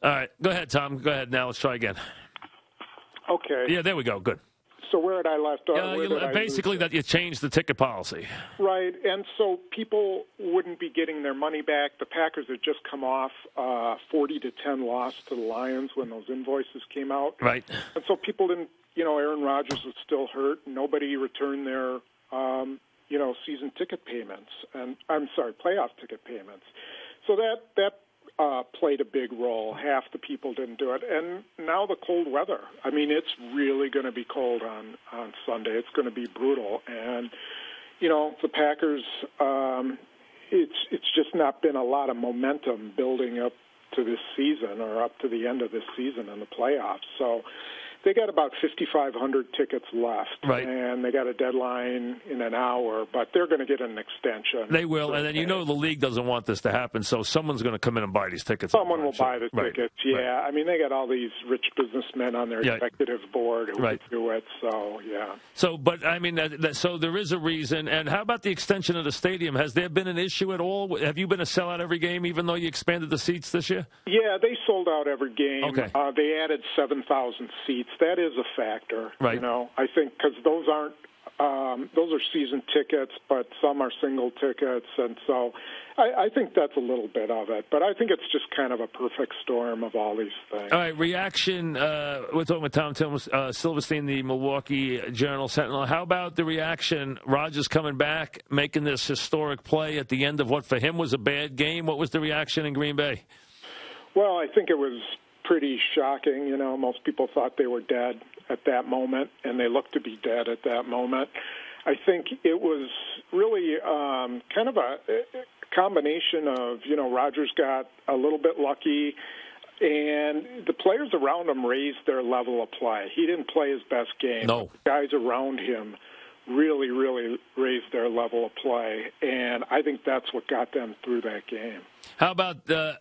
All right. Go ahead, Tom. Go ahead. Now let's try again. Okay. Yeah, there we go. Good. So where had I left off? Basically, that you changed the ticket policy. Right, and so people wouldn't be getting their money back. The Packers had just come off 40-10 loss to the Lions when those invoices came out. Right. And so people didn't, Aaron Rodgers was still hurt. Nobody returned their, season ticket payments. Playoff ticket payments. So that played a big role. Half the people didn't do it. And now the cold weather. I mean, it's really going to be cold on Sunday. It's going to be brutal. And, the Packers, it's just not been a lot of momentum building up to this season or up to the end of this season in the playoffs. So they got about 5,500 tickets left, right? And they got a deadline in an hour, but they're going to get an extension. They will, and then the league doesn't want this to happen, so someone's going to come in and buy these tickets. Someone will buy the tickets, yeah. Right. I mean, they got all these rich businessmen on their executive board who would do it, so, yeah. So, but, I mean, so there is a reason, and how about the extension of the stadium? Has there been an issue at all? Have you been a sellout every game, even though you expanded the seats this year? Yeah, they sold out every game. Okay. They added 7,000 seats. That is a factor, right? I think because those are season tickets, but some are single tickets, and so I think that's a little bit of it. But I think it's just kind of a perfect storm of all these things. All right, reaction. We're talking with Tom Silverstein, the Milwaukee Journal Sentinel. How about the reaction? Rodgers coming back, making this historic play at the end of what for him was a bad game. What was the reaction in Green Bay? Well, I think it was pretty shocking. Most people thought they were dead at that moment, and they looked to be dead at that moment. I think it was really kind of a combination of, Rodgers got a little bit lucky, and the players around him raised their level of play. He didn't play his best game. No. The guys around him really, really raised their level of play, and I think that's what got them through that game. How about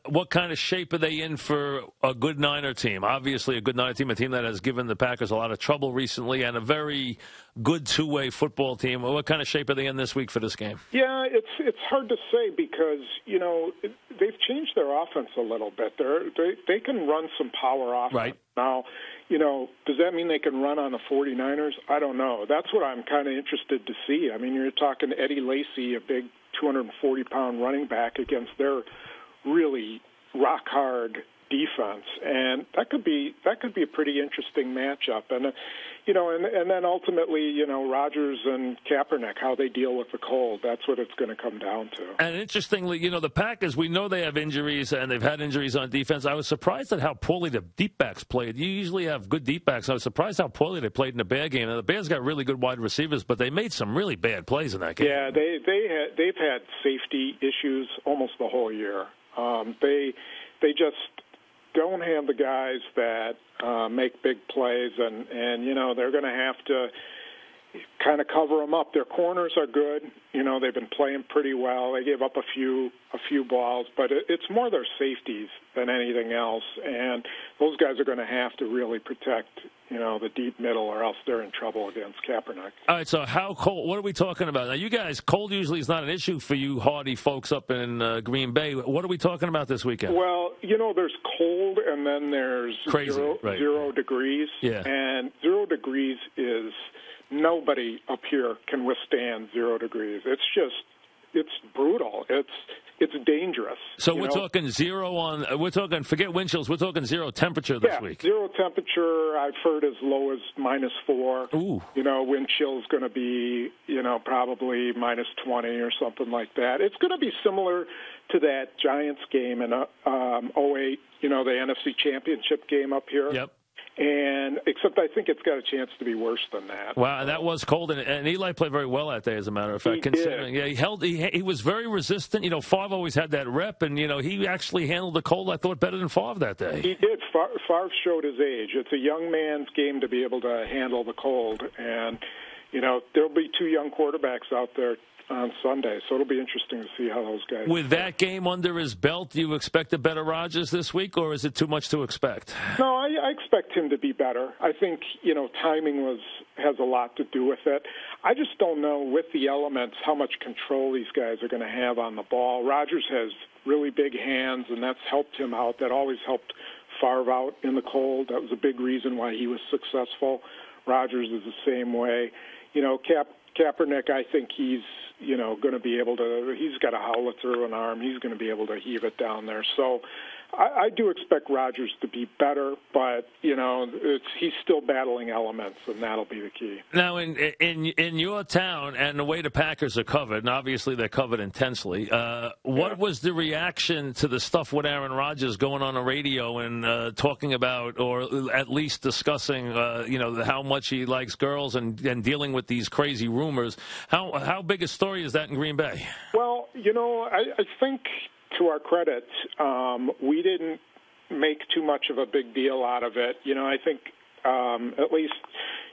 what kind of shape are they in for a good Niner team? Obviously, a good Niner team, a team that has given the Packers a lot of trouble recently, and a very good two-way football team. What kind of shape are they in this week for this game? Yeah, it's hard to say because, they've changed their offense a little bit. They can run some power offense. Right. Now, does that mean they can run on the 49ers? I don't know. That's what I'm kind of interested to see. I mean, you're talking Eddie Lacy, a big 240-pound running back against their really rock-hard defense, and that could be a pretty interesting matchup. And and then ultimately, Rodgers and Kaepernick, how they deal with the cold. That's what it's going to come down to. And interestingly, the Packers, we know they have injuries, and they've had injuries on defense. I was surprised at how poorly the deep backs played. You usually have good deep backs. I was surprised how poorly they played in the Bear game. And the Bears got really good wide receivers, but they made some really bad plays in that game. Yeah, they've had safety issues almost the whole year. They just don't have the guys that make big plays, and they're going to have to kind of cover them up. Their corners are good. They've been playing pretty well. They gave up a few balls, but it's more their safeties than anything else, and those guys are going to have to really protect the deep middle, or else they're in trouble against Kaepernick. All right, so how cold? What are we talking about? Now, you guys, cold usually is not an issue for you hardy folks up in Green Bay. What are we talking about this weekend? Well, there's cold, and then there's zero degrees. Yeah. And 0 degrees is nobody up here can withstand 0 degrees. It's brutal. It's dangerous. So we're talking forget wind chills, we're talking zero temperature this week. Zero temperature, I've heard as low as -4. Ooh. Wind chill's going to be, probably -20 or something like that. It's going to be similar to that Giants game in 2008, the NFC Championship game up here. Yep. And except I think it's got a chance to be worse than that. Wow, and that was cold, and Eli played very well that day, as a matter of fact. He did. Yeah, he was very resistant. Favre always had that rep, and he actually handled the cold, I thought, better than Favre that day. He did. Favre showed his age. It's a young man's game to be able to handle the cold, and there'll be two young quarterbacks out there on Sunday, so it'll be interesting to see how those guys. With that game under his belt, do you expect a better Rodgers this week, or is it too much to expect? No, I expect him to be better. I think timing has a lot to do with it. I just don't know with the elements how much control these guys are going to have on the ball. Rodgers has really big hands, and that's helped him out. That always helped Favre out in the cold. That was a big reason why he was successful. Rodgers is the same way. Kaepernick, I think he's, going to be able to, he's got a howler through an arm. He's going to be able to heave it down there. So I do expect Rodgers to be better, but, he's still battling elements, and that'll be the key. Now, in your town and the way the Packers are covered, and obviously they're covered intensely, what was the reaction to the stuff with Aaron Rodgers going on the radio and talking about, or at least discussing, how much he likes girls and dealing with these crazy rumors? How big a story is that in Green Bay? Well, I think, to our credit, we didn't make too much of a big deal out of it. I think at least,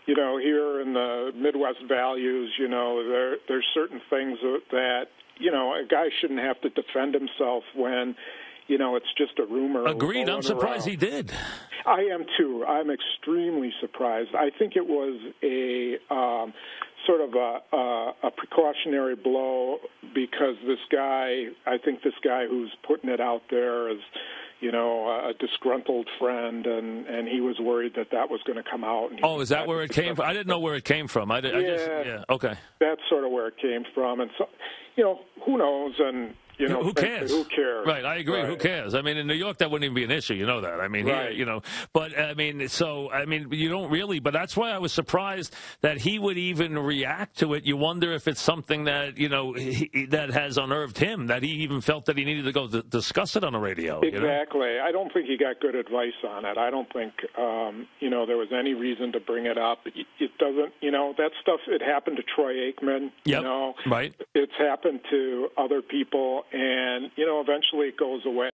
here in the Midwest values, there's certain things that, a guy shouldn't have to defend himself when, it's just a rumor. Agreed. I'm surprised he did. I am, too. I'm extremely surprised. I think it was a sort of a precautionary blow because this guy who's putting it out there is, a disgruntled friend, and he was worried that was going to come out. And is that where it came from? I didn't know where it came from. Okay. That's sort of where it came from. And so, who knows? And, who cares? Who cares? Right, I agree. Right. Who cares? I mean, in New York, that wouldn't even be an issue. You know that. I mean, right. But you don't really. But that's why I was surprised that he would even react to it. You wonder if it's something that that has unnerved him, that he even felt that he needed to go discuss it on the radio. Exactly. I don't think he got good advice on it. I don't think there was any reason to bring it up. It doesn't. That stuff. It happened to Troy Aikman. Yep. Right. It's happened to other people. And, eventually it goes away.